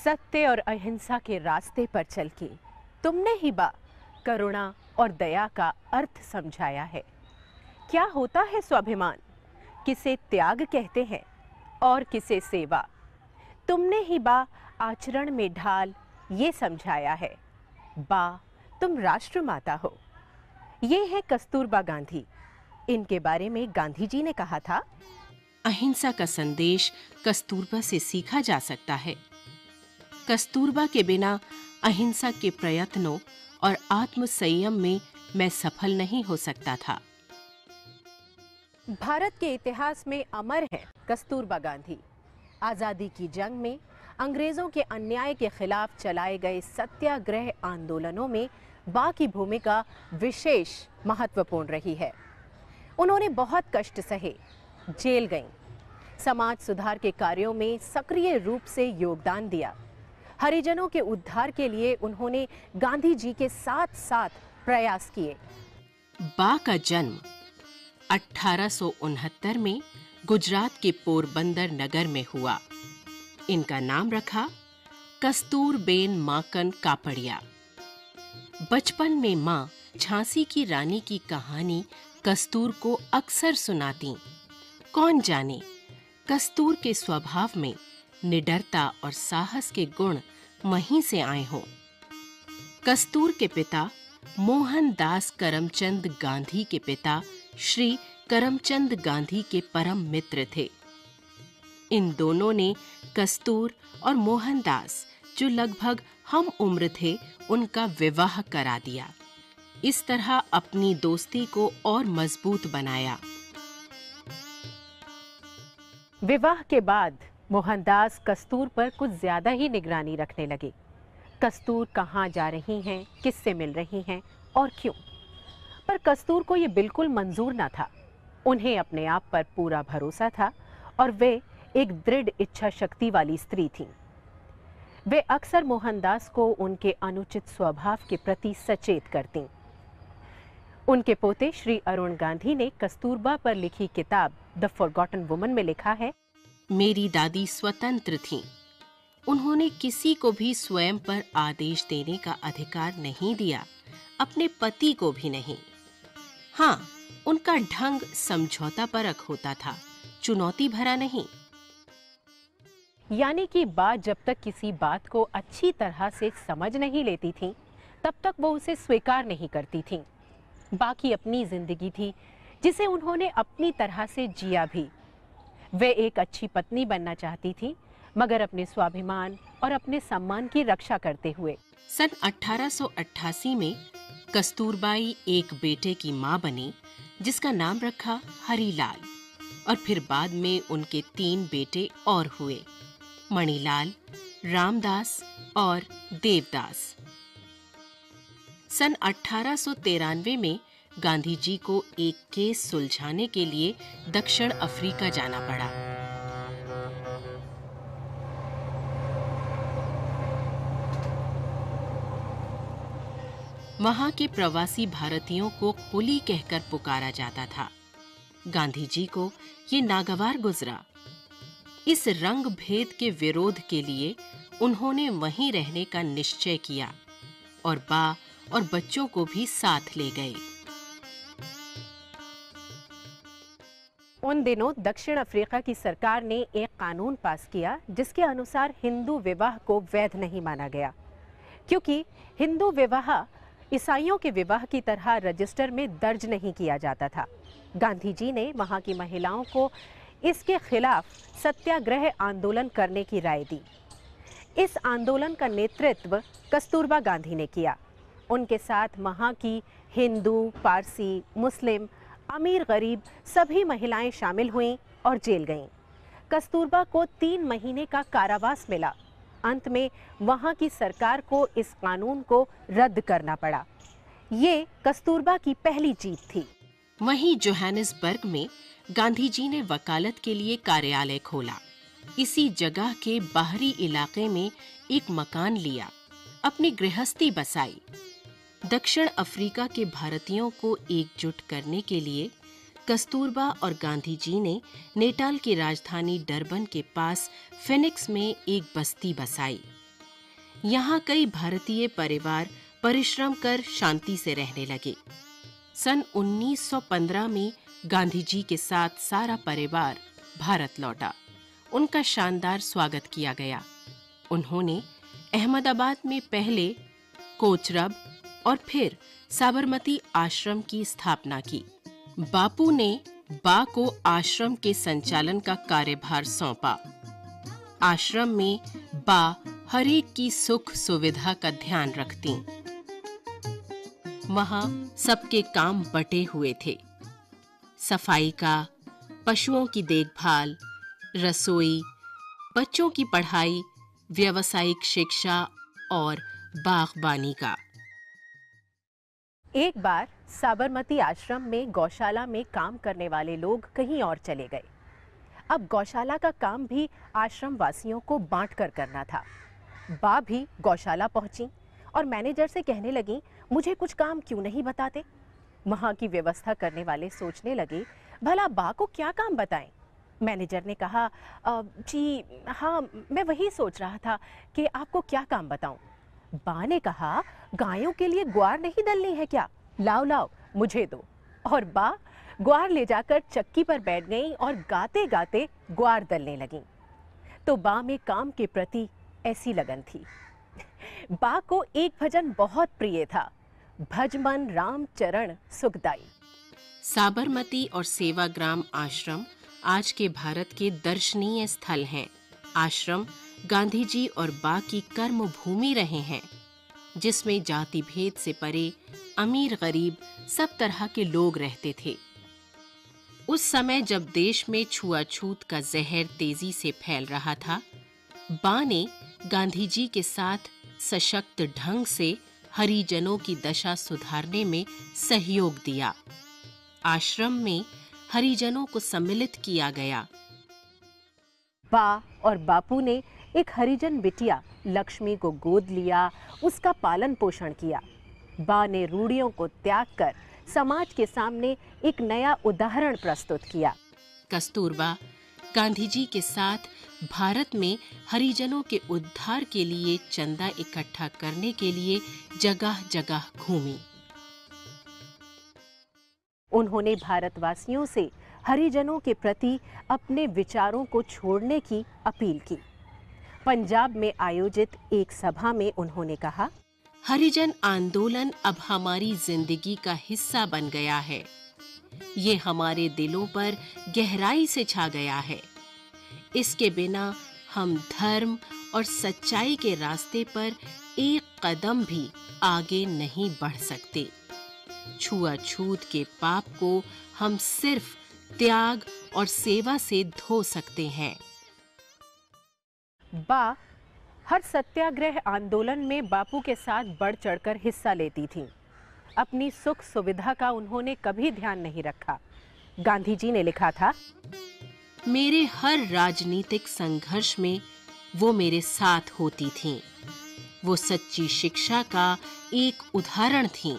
सत्य और अहिंसा के रास्ते पर चल के तुमने ही करुणा और दया का अर्थ समझाया है। क्या होता है स्वाभिमान, किसे त्याग कहते हैं और किसे सेवा, तुमने ही आचरण में ढाल ये समझाया है। तुम राष्ट्र माता हो। ये है कस्तूरबा गांधी। इनके बारे में गांधी जी ने कहा था, अहिंसा का संदेश कस्तूरबा से सीखा जा सकता है। कस्तूरबा के बिना अहिंसा के प्रयत्नों और आत्म संयम में मैं सफल नहीं हो सकता था। भारत के इतिहास में अमर है कस्तूरबा गांधी। आजादी की जंग में अंग्रेजों के अन्याय के खिलाफ चलाए गए सत्याग्रह आंदोलनों में बा की भूमिका विशेष महत्वपूर्ण रही है। उन्होंने बहुत कष्ट सहे, जेल गईं, समाज सुधार के कार्यों में सक्रिय रूप से योगदान दिया। हरिजनों के उद्धार के लिए उन्होंने गांधी जी के साथ साथ प्रयास किए। बा का जन्म 1869 में गुजरात के पोरबंदर नगर में हुआ। इनका नाम रखा कस्तूरबेन माकन कापड़िया। बचपन में मां झांसी की रानी की कहानी कस्तूर को अक्सर सुनाती। कौन जाने कस्तूर के स्वभाव में निडरता और साहस के गुण वहीं से आए हों। कस्तूर के पिता मोहनदास करमचंद गांधी के पिता श्री करमचंद गांधी के परम मित्र थे। इन दोनों ने कस्तूर और मोहनदास, जो लगभग हम उम्र थे, उनका विवाह करा दिया। इस तरह अपनी दोस्ती को और मजबूत बनाया। विवाह के बाद मोहनदास कस्तूर पर कुछ ज्यादा ही निगरानी रखने लगे। कस्तूर कहाँ जा रही हैं, किससे मिल रही हैं और क्यों। पर कस्तूर को ये बिल्कुल मंजूर ना था। उन्हें अपने आप पर पूरा भरोसा था और वे एक दृढ़ इच्छा शक्ति वाली स्त्री थीं। वे अक्सर मोहनदास को उनके अनुचित स्वभाव के प्रति सचेत करतीं। उनके पोते श्री अरुण गांधी ने कस्तूरबा पर लिखी किताब द फॉरगॉटन वुमन में लिखा है, मेरी दादी स्वतंत्र थीं। उन्होंने किसी को भी स्वयं पर आदेश देने का अधिकार नहीं दिया, अपने पति को भी नहीं। हाँ, उनका ढंग समझौता परख होता था, चुनौती भरा नहीं। यानी कि बात जब तक किसी बात को अच्छी तरह से समझ नहीं लेती थीं, तब तक वो उसे स्वीकार नहीं करती थीं। बाकी अपनी जिंदगी थी जिसे उन्होंने अपनी तरह से जिया भी। वे एक अच्छी पत्नी बनना चाहती थी, मगर अपने स्वाभिमान और अपने सम्मान की रक्षा करते हुए। सन 1888 में कस्तूरबाई एक बेटे की मां बनी, जिसका नाम रखा हरिलाल, और फिर बाद में उनके 3 बेटे और हुए, मणिलाल, रामदास और देवदास। सन 1893 में गांधी जी को एक केस सुलझाने के लिए दक्षिण अफ्रीका जाना पड़ा। वहां के प्रवासी भारतीयों को कुली कहकर पुकारा जाता था। गांधी जी को ये नागवार गुजरा। इस रंग भेद के विरोध के लिए उन्होंने वहीं रहने का निश्चय किया और बा और बच्चों को भी साथ ले गए। उन दिनों दक्षिण अफ्रीका की सरकार ने एक कानून पास किया जिसके अनुसार हिंदू विवाह को वैध नहीं माना गया, क्योंकि हिंदू विवाह ईसाइयों के विवाह की तरह रजिस्टर में दर्ज नहीं किया जाता था। गांधी जी ने वहां की महिलाओं को इसके खिलाफ सत्याग्रह आंदोलन करने की राय दी। इस आंदोलन का नेतृत्व कस्तूरबा गांधी ने किया। उनके साथ वहां की हिंदू, पारसी, मुस्लिम, अमीर गरीब सभी महिलाएं शामिल हुईं और जेल गईं। कस्तूरबा को 3 महीने का कारावास मिला। अंत में वहां की सरकार को इस कानून को रद्द करना पड़ा। ये कस्तूरबा की पहली जीत थी। वहीं जोहानिसबर्ग में गांधी जी ने वकालत के लिए कार्यालय खोला। इसी जगह के बाहरी इलाके में एक मकान लिया, अपनी गृहस्थी बसाई। दक्षिण अफ्रीका के भारतीयों को एकजुट करने के लिए कस्तूरबा और गांधी जी ने नेटाल की राजधानी डरबन के पास फिनिक्स में एक बस्ती बसाई। यहाँ कई भारतीय परिवार परिश्रम कर शांति से रहने लगे। सन 1915 में गांधी जी के साथ सारा परिवार भारत लौटा। उनका शानदार स्वागत किया गया। उन्होंने अहमदाबाद में पहले कोचरब और फिर साबरमती आश्रम की स्थापना की। बापू ने बा को आश्रम के संचालन का कार्यभार सौंपा। आश्रम में बा हर एक की सुख सुविधा का ध्यान रखती। वहां सबके काम बटे हुए थे। सफाई का, पशुओं की देखभाल, रसोई, बच्चों की पढ़ाई, व्यावसायिक शिक्षा और बागबानी का। एक बार साबरमती आश्रम में गौशाला में काम करने वाले लोग कहीं और चले गए। अब गौशाला का काम भी आश्रम वासियों को बांटकर करना था। बा भी गौशाला पहुंची और मैनेजर से कहने लगी, मुझे कुछ काम क्यों नहीं बताते। वहां की व्यवस्था करने वाले सोचने लगे, भला बा को क्या काम बताएं। मैनेजर ने कहा, जी हाँ, मैं वही सोच रहा था कि आपको क्या काम बताऊं। बा ने कहा, गायों के लिए ग्वार नहीं डलनी है क्या? लाओ लाओ मुझे दो। और बा ग्वार ले जाकर चक्की पर बैठ गई और गाते गाते ग्वार दलने लगी। तो बा में काम के प्रति ऐसी लगन थी। बा को एक भजन बहुत प्रिय था, भज मन राम चरण सुखदाई। साबरमती और सेवाग्राम आश्रम आज के भारत के दर्शनीय स्थल हैं। आश्रम गांधी जी और बा की कर्म भूमि रहे हैं, जिसमें जाति भेद से परे अमीर गरीब सब तरह के लोग रहते थे। उस समय जब देश में छुआछूत का जहर तेजी से फैल रहा था, बा ने गांधी जी के साथ सशक्त ढंग से हरिजनों की दशा सुधारने में सहयोग दिया। आश्रम में हरिजनों को सम्मिलित किया गया। बा और बापू ने एक हरिजन बिटिया लक्ष्मी को गोद लिया, उसका पालन पोषण किया। बा ने रूढ़ियों को त्याग कर समाज के सामने एक नया उदाहरण प्रस्तुत किया। कस्तूरबा गांधी जी के साथ भारत में हरिजनों के उद्धार के लिए चंदा इकट्ठा करने के लिए जगह जगह घूमी। उन्होंने भारतवासियों से हरिजनों के प्रति अपने विचारों को छोड़ने की अपील की। पंजाब में आयोजित एक सभा में उन्होंने कहा, हरिजन आंदोलन अब हमारी जिंदगी का हिस्सा बन गया है। ये हमारे दिलों पर गहराई से छा गया है। इसके बिना हम धर्म और सच्चाई के रास्ते पर एक कदम भी आगे नहीं बढ़ सकते। छुआछूत के पाप को हम सिर्फ त्याग और सेवा से धो सकते हैं। बा हर सत्याग्रह आंदोलन में बापू के साथ बढ़ चढ़कर हिस्सा लेती थीं। अपनी सुख सुविधा का उन्होंने कभी ध्यान नहीं रखा। गांधी जी ने लिखा था, मेरे हर राजनीतिक संघर्ष में वो मेरे साथ होती थीं। वो सच्ची शिक्षा का एक उदाहरण थीं।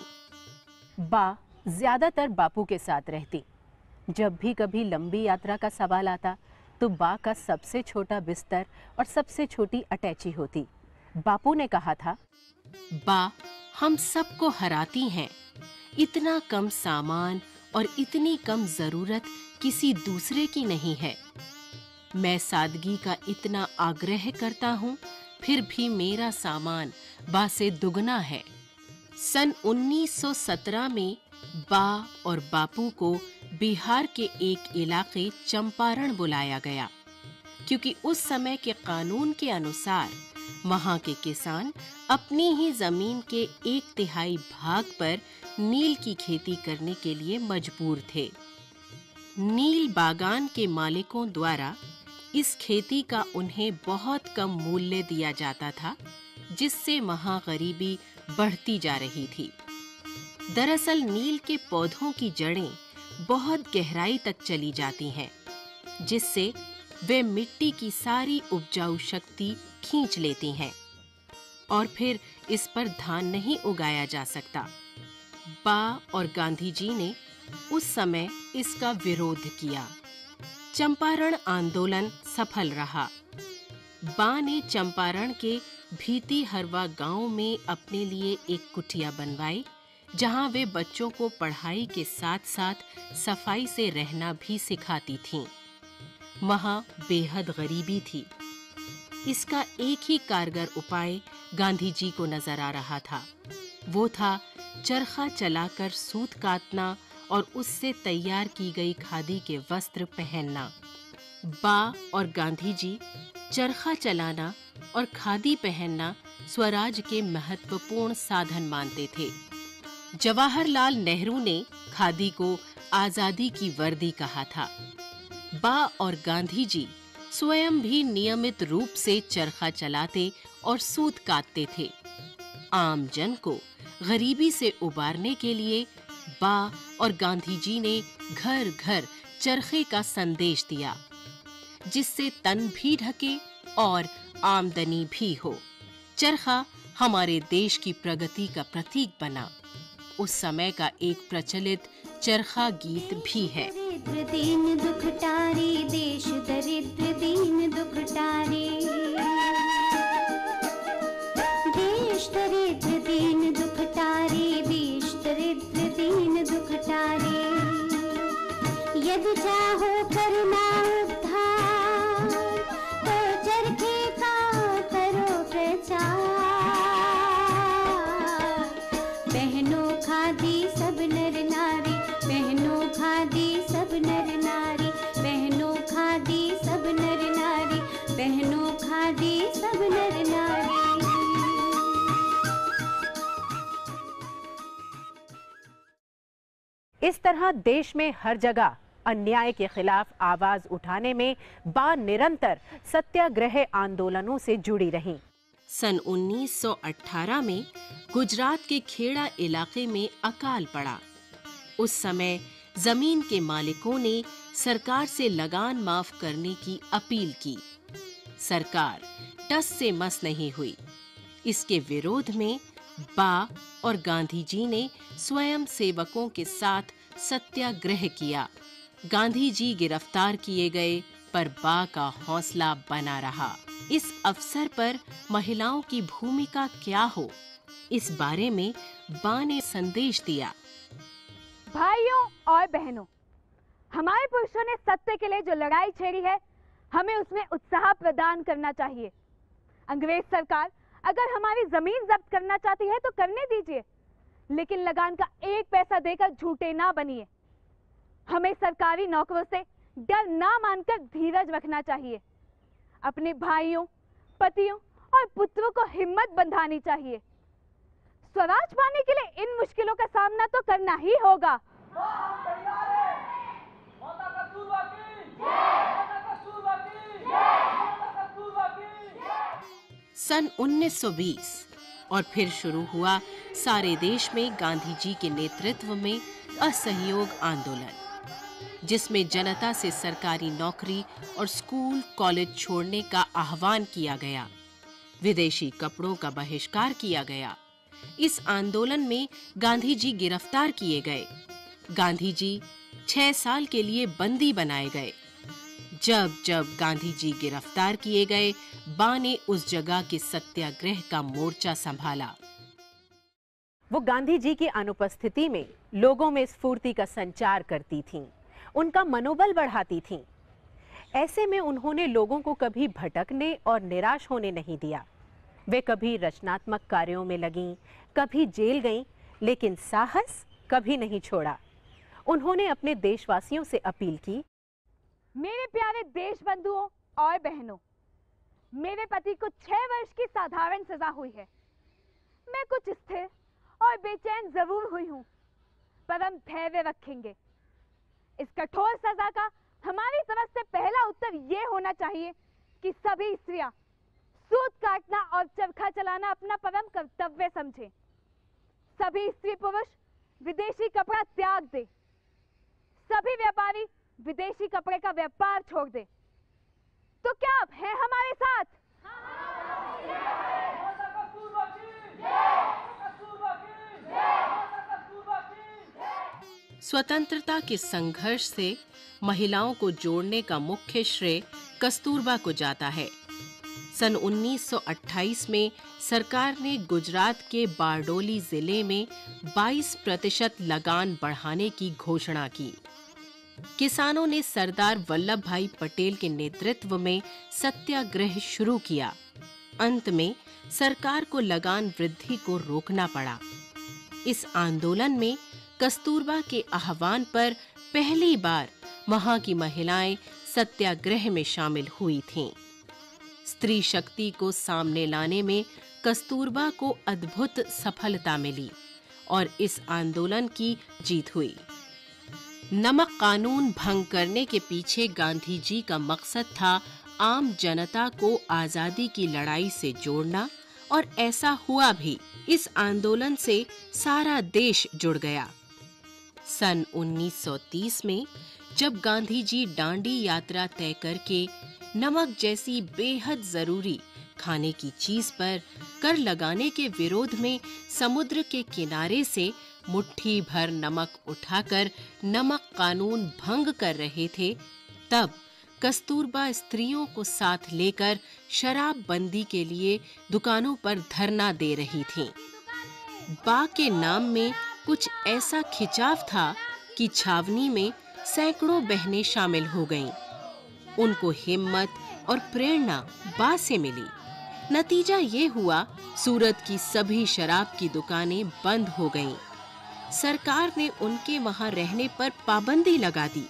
बा ज्यादातर बापू के साथ रहती। जब भी कभी लंबी यात्रा का सवाल आता तो बा का सबसे छोटा बिस्तर और सबसे छोटी अटैची होती। बापू ने कहा था, बा हम सबको हराती हैं। इतना कम सामान और इतनी कम जरूरत किसी दूसरे की नहीं है। मैं सादगी का इतना आग्रह करता हूँ, फिर भी मेरा सामान बा से दुगना है। सन 1917 में बा और बापू को बिहार के एक इलाके चंपारण बुलाया गया, क्योंकि उस समय के कानून के अनुसार वहां के किसान अपनी ही जमीन के 1/3 भाग पर नील की खेती करने के लिए मजबूर थे। नील बागान के मालिकों द्वारा इस खेती का उन्हें बहुत कम मूल्य दिया जाता था, जिससे वहां गरीबी बढ़ती जा रही थी। दरअसल नील के पौधों की जड़ें बहुत गहराई तक चली जाती हैं, जिससे वे मिट्टी की सारी उपजाऊ शक्ति खींच लेती हैं और फिर इस पर धान नहीं उगाया जा सकता। बा और गांधी जी ने उस समय इसका विरोध किया। चंपारण आंदोलन सफल रहा। बा ने चंपारण के भीती हरवा गांव में अपने लिए एक कुटिया बनवाई, जहां वे बच्चों को पढ़ाई के साथ-साथ सफाई से रहना भी सिखाती थीं। वहां बेहद गरीबी थी। इसका एक ही कारगर उपाय गांधी जी को नजर आ रहा था। वो था चरखा चलाकर सूत काटना और उससे तैयार की गई खादी के वस्त्र पहनना। बा और गांधी जी चरखा चलाना और खादी पहनना स्वराज के महत्वपूर्ण साधन मानते थे। जवाहरलाल नेहरू ने खादी को आजादी की वर्दी कहा था। बा और गांधी जी स्वयं भी नियमित रूप से चरखा चलाते और सूत काटते थे। आम जन को गरीबी से उबारने के लिए बा और गांधी जी ने घर-घर चरखे का संदेश दिया, जिससे तन भी ढके और आमदनी भी हो। चरखा हमारे देश की प्रगति का प्रतीक बना। उस समय का एक प्रचलित चरखा गीत भी है। दरिद्र दीन दुख टारे, देश दरिद्र दीन दुख टारे, देश दरिद्र दीन दुख टारे, देश दरिद्र दीन दुख टारे। यदि चाहो करना उद्धार, तो चरखे का करो प्रचार। पहनो खादी सब नर नारी, पहनो खादी सब नर नारी, पहनो खादी सब नर नारी, पहनो खादी सब नर नारी। इस तरह देश में हर जगह अन्याय के खिलाफ आवाज उठाने में बा निरंतर सत्याग्रह आंदोलनों से जुड़ी रहीं। सन 1918 में गुजरात के खेड़ा इलाके में अकाल पड़ा। उस समय जमीन के मालिकों ने सरकार से लगान माफ करने की अपील की। सरकार टस से मस नहीं हुई। इसके विरोध में बा और गांधी जी ने स्वयं सेवकों के साथ सत्याग्रह किया। गांधी जी गिरफ्तार किए गए, पर बा का हौसला बना रहा। इस अवसर पर महिलाओं की भूमिका क्या हो, इस बारे में बा ने संदेश दिया। भाइयों और बहनों, हमारे पुरुषों ने सत्य के लिए जो लड़ाई छेड़ी है, हमें उसमें उत्साह प्रदान करना चाहिए। अंग्रेज सरकार अगर हमारी जमीन जब्त करना चाहती है तो करने दीजिए, लेकिन लगान का एक पैसा देकर झूठे ना बनिए। हमें सरकारी नौकरों से डर ना मानकर धीरज रखना चाहिए। अपने भाइयों, पतियों और पुत्रों को हिम्मत बंधानी चाहिए। स्वराज पाने के लिए इन मुश्किलों का सामना तो करना ही होगा। सन 1920 और फिर शुरू हुआ सारे देश में गांधी जी के नेतृत्व में असहयोग आंदोलन, जिसमें जनता से सरकारी नौकरी और स्कूल कॉलेज छोड़ने का आह्वान किया गया। विदेशी कपड़ों का बहिष्कार किया गया। इस आंदोलन में गांधी जी गिरफ्तार किए गए। गांधी जी 6 साल के लिए बंदी बनाए गए। जब जब गांधी जी गिरफ्तार किए गए, बा ने उस जगह के सत्याग्रह का मोर्चा संभाला। वो गांधी जी की अनुपस्थिति में लोगों में स्फूर्ति का संचार करती थीं, उनका मनोबल बढ़ाती थीं। ऐसे में उन्होंने लोगों को कभी भटकने और निराश होने नहीं दिया। वे कभी रचनात्मक कार्यों में लगीं, कभी जेल गईं, लेकिन साहस कभी नहीं छोड़ा। उन्होंने अपने देशवासियों से अपील की, मेरे प्यारे देश बंधुओं और बहनों, मेरे पति को 6 वर्ष की साधारण सजा हुई है। मैं कुछ स्थिर और बेचैन जरूर हुई हूँ, पर हम धैर्य रखेंगे। इस कठोर सजा का हमारी तरफ से पहला उत्तर ये होना चाहिए कि सभी स्त्रियां सूत काटना और चरखा चलाना अपना परम कर्तव्य समझें। सभी स्त्री पुरुष विदेशी कपड़ा त्याग दे। सभी व्यापारी विदेशी कपड़े का व्यापार छोड़ दे। तो क्या आप हैं हमारे साथ? स्वतंत्रता के संघर्ष से महिलाओं को जोड़ने का मुख्य श्रेय कस्तूरबा को जाता है। सन 1928 में सरकार ने गुजरात के बारडोली जिले में 22% लगान बढ़ाने की घोषणा की। किसानों ने सरदार वल्लभ भाई पटेल के नेतृत्व में सत्याग्रह शुरू किया। अंत में सरकार को लगान वृद्धि को रोकना पड़ा। इस आंदोलन में कस्तूरबा के आह्वान पर पहली बार वहां की महिलाएं सत्याग्रह में शामिल हुई थीं। स्त्री शक्ति को सामने लाने में कस्तूरबा को अद्भुत सफलता मिली और इस आंदोलन की जीत हुई। नमक कानून भंग करने के पीछे गांधी जी का मकसद था आम जनता को आजादी की लड़ाई से जोड़ना, और ऐसा हुआ भी। इस आंदोलन से सारा देश जुड़ गया। सन 1930 में जब गांधी जी डांडी यात्रा तय करके नमक जैसी बेहद जरूरी खाने की चीज पर कर लगाने के विरोध में समुद्र के किनारे से मुट्ठी भर नमक उठाकर नमक कानून भंग कर रहे थे, तब कस्तूरबा स्त्रियों को साथ लेकर शराब बंदी के लिए दुकानों पर धरना दे रही थीं। बा के नाम में कुछ ऐसा खिंचाव था कि छावनी में सैकड़ों बहनें शामिल हो गईं। उनको हिम्मत और प्रेरणा बा से मिली। नतीजा ये हुआ, सूरत की सभी शराब की दुकानें बंद हो गईं। सरकार ने उनके वहां रहने पर पाबंदी लगा दी।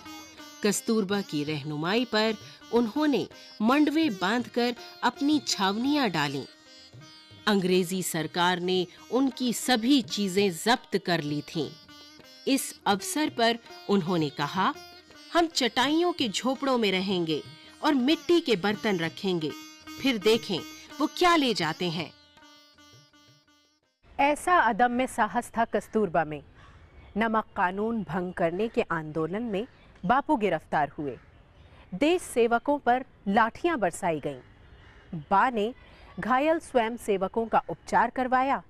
कस्तूरबा की रहनुमाई पर उन्होंने मंडवे बांधकर अपनी छावनियां डालीं। अंग्रेजी सरकार ने उनकी सभी चीजें जब्त कर ली थीं। इस अवसर पर उन्होंने कहा, हम चटाइयों के झोपड़ों में रहेंगे और मिट्टी के बर्तन रखेंगे, फिर देखें वो क्या ले जाते हैं। ऐसा अदम्य साहस था कस्तूरबा में। नमक कानून भंग करने के आंदोलन में बापू गिरफ्तार हुए। देश सेवकों पर लाठियां बरसाई गईं। बा ने घायल स्वयं सेवकों का उपचार करवाया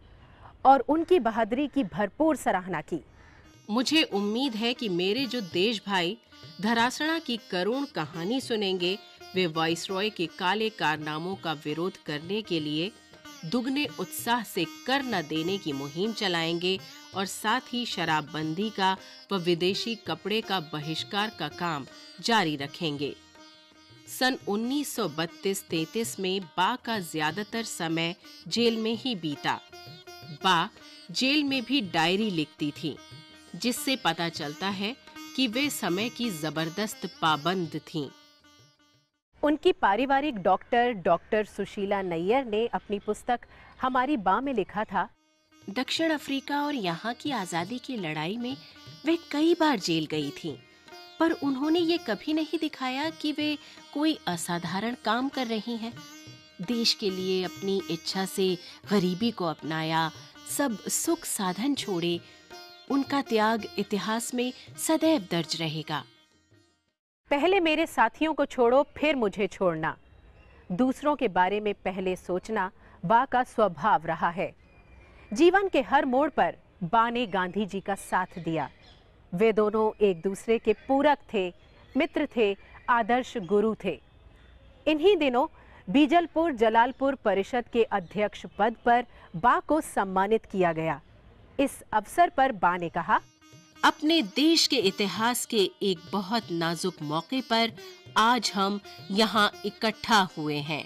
और उनकी बहादुरी की भरपूर सराहना की। मुझे उम्मीद है कि मेरे जो देश भाई धरासना की करुण कहानी सुनेंगे, वे वाइसरॉय के काले कारनामों का विरोध करने के लिए दुगने उत्साह से कर न देने की मुहिम चलाएंगे और साथ ही शराबबंदी का व विदेशी कपड़े का बहिष्कार का काम जारी रखेंगे। सन 1932-33 में बा का ज्यादातर समय जेल में ही बीता। बा जेल में भी डायरी लिखती थी, जिससे पता चलता है कि वे समय की जबरदस्त पाबंद थीं। उनकी पारिवारिक डॉक्टर सुशीला नैयर ने अपनी पुस्तक हमारी बा में लिखा था, दक्षिण अफ्रीका और यहाँ की आजादी की लड़ाई में वे कई बार जेल गई थीं, पर उन्होंने ये कभी नहीं दिखाया कि वे कोई असाधारण काम कर रही हैं। देश के लिए अपनी इच्छा से गरीबी को अपनाया, सब सुख साधन छोड़े। उनका त्याग इतिहास में सदैव दर्ज रहेगा। पहले मेरे साथियों को छोड़ो, फिर मुझे छोड़ना। दूसरों के बारे में पहले सोचना बा का स्वभाव रहा है। जीवन के हर मोड़ पर बा ने गांधी जी का साथ दिया। वे दोनों एक दूसरे के पूरक थे, मित्र थे, आदर्श गुरु थे। इन्हीं दिनों बीजलपुर जलालपुर परिषद के अध्यक्ष पद पर बा को सम्मानित किया गया। इस अवसर पर बा ने कहा, अपने देश के इतिहास के एक बहुत नाजुक मौके पर आज हम यहाँ इकट्ठा हुए हैं।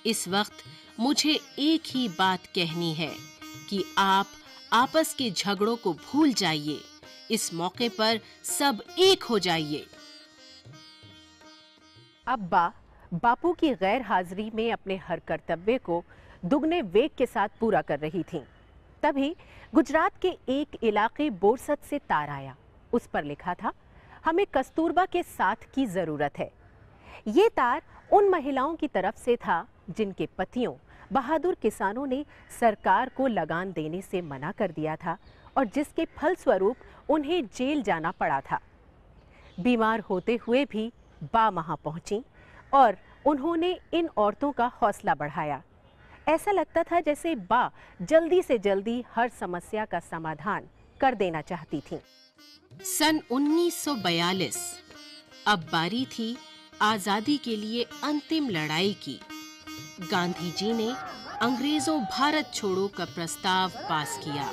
इस वक्त मुझे एक ही बात कहनी है कि आप आपस के झगड़ों को भूल जाइए। इस मौके पर सब एक हो जाइए। अब बा बापू की गैर हाजिरी में अपने हर कर्तव्य को दुगने वेग के साथ पूरा कर रही थीं। तभी गुजरात के एक इलाके बोरसद से तार आया। उस पर लिखा था, हमें कस्तूरबा के साथ की जरूरत है। ये तार उन महिलाओं की तरफ से था जिनके पतियों बहादुर किसानों ने सरकार को लगान देने से मना कर दिया था और जिसके फलस्वरूप उन्हें जेल जाना पड़ा था। बीमार होते हुए भी बा वहां पहुंची और उन्होंने इन औरतों का हौसला बढ़ाया। ऐसा लगता था जैसे बा जल्दी से जल्दी हर समस्या का समाधान कर देना चाहती थीं। सन 1942 अब बारी थी आजादी के लिए अंतिम लड़ाई की। गांधी जी ने अंग्रेजों भारत छोड़ो का प्रस्ताव पास किया।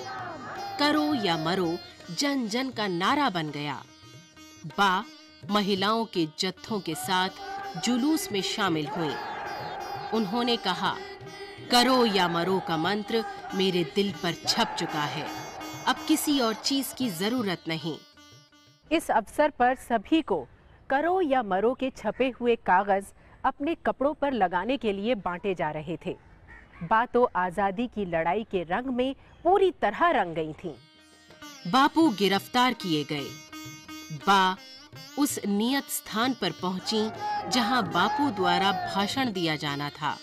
करो या मरो जन जन का नारा बन गया। बा महिलाओं के जत्थों के साथ जुलूस में शामिल हुई। उन्होंने कहा, करो या मरो का मंत्र मेरे दिल पर छप चुका है, अब किसी और चीज की जरूरत नहीं। इस अवसर पर सभी को करो या मरो के छपे हुए कागज अपने कपड़ों पर लगाने के लिए बांटे जा रहे थे। बा तो आजादी की लड़ाई के रंग में पूरी तरह रंग गई थीं। बापू गिरफ्तार किए गए। बा उस नियत स्थान पर पहुंची जहां बापू द्वारा भाषण दिया जाना था,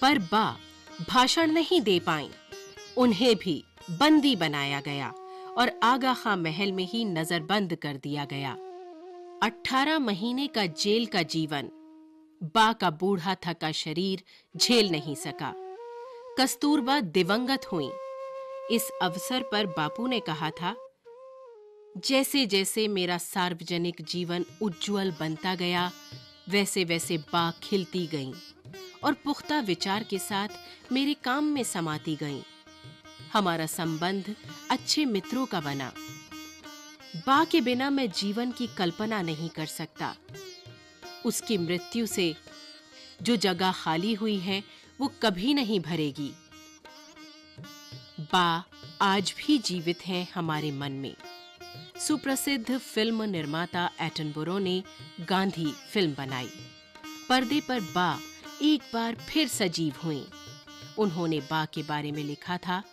पर बा भाषण नहीं दे पाईं। उन्हें भी बंदी बनाया गया और आगा खां महल में ही नजरबंद कर दिया गया। 18 महीने का जेल का जीवन बा का बूढ़ा थका शरीर झेल नहीं सका। कस्तूरबा दिवंगत हुई। इस अवसर पर बापू ने कहा था, जैसे जैसे मेरा सार्वजनिक जीवन उज्जवल बनता गया, वैसे वैसे बा खिलती गईं और पुख्ता विचार के साथ मेरे काम में समाती गईं। हमारा संबंध अच्छे मित्रों का बना। बा के बिना मैं जीवन की कल्पना नहीं कर सकता। उसकी मृत्यु से जो जगह खाली हुई है वो कभी नहीं भरेगी। बा आज भी जीवित हैं हमारे मन में। सुप्रसिद्ध फिल्म निर्माता एटनबरो ने गांधी फिल्म बनाई। पर्दे पर बा एक बार फिर सजीव हुई। उन्होंने बा के बारे में लिखा था,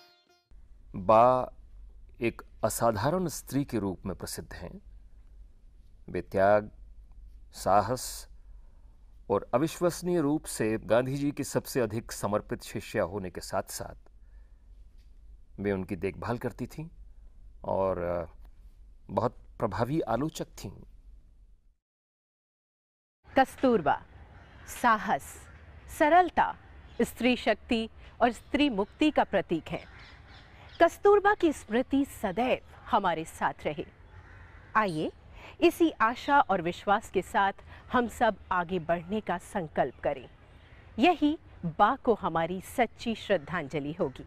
बा एक असाधारण स्त्री के रूप में प्रसिद्ध हैं। वे त्याग, साहस और अविश्वसनीय रूप से गांधी जी की सबसे अधिक समर्पित शिष्या होने के साथ साथ वे उनकी देखभाल करती थीं और बहुत प्रभावी आलोचक थीं। कस्तूरबा साहस, सरलता, स्त्री शक्ति और स्त्री मुक्ति का प्रतीक है। कस्तूरबा की स्मृति सदैव हमारे साथ रहे। आइए इसी आशा और विश्वास के साथ हम सब आगे बढ़ने का संकल्प करें। यही बा को हमारी सच्ची श्रद्धांजलि होगी।